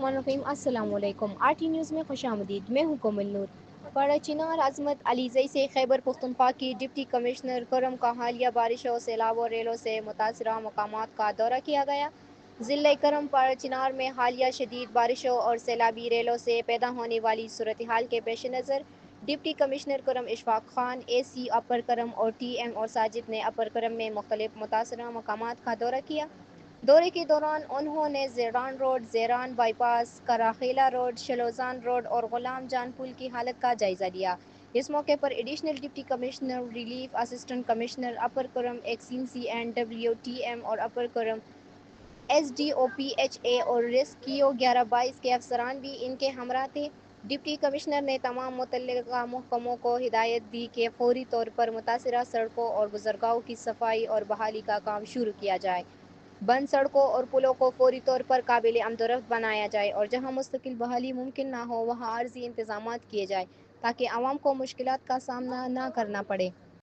बिस्मिल्लाहिर्रहमानिर्रहीम। अस्सलाम वालेकुम। आरटी न्यूज़ में खुशामदीद। मैं हूँ कोमल नूर। पड़ाचिनार अजमत अलीज़ई से खैबर पख्तूनख्वा की डिप्टी कमिश्नर करम का हालिया बारिशों, सैलाब और रेलों से मुतासरा मकामात का दौरा किया गया। ज़िले करम पड़ाचिनार में हालिया शदीद बारिशों और सैलाबी रेलों से पैदा होने वाली सूरत हाल के पेश नज़र डिप्टी कमिश्नर करम इशफाक खान, AC अपर करम और TM और साजिद ने अपर करम में मुख्तलिफ मुतासरा मकामात का दौरा किया। दौरे के दौरान उन्होंने ज़ेरान रोड, ज़ेरान बाईपास, कराखेला रोड, शलोजान रोड और गुलाम जान पुल की हालत का जायज़ा लिया। इस मौके पर additional deputy commissioner, relief assistant commissioner, अपर करम एक्सीम CNW, TM और अपर करम SDOPHA और रेस्क्यू 1122 के अफसरान भी इनके हमरा थे। डिप्टी कमिश्नर ने तमाम मुतल्लिका महकमों को हिदायत दी कि फौरी तौर पर मुतासरा सड़कों और गुज़रगाहों की सफाई और बहाली का काम शुरू किया जाए। बंद सड़कों और पुलों को फौरी तौर पर काबिल आमदोरफ्त बनाया जाए और जहां मुस्तकिल बहाली मुमकिन ना हो वहां आर्जी इंतजामात किए जाए ताकि आवाम को मुश्किलात का सामना ना करना पड़े।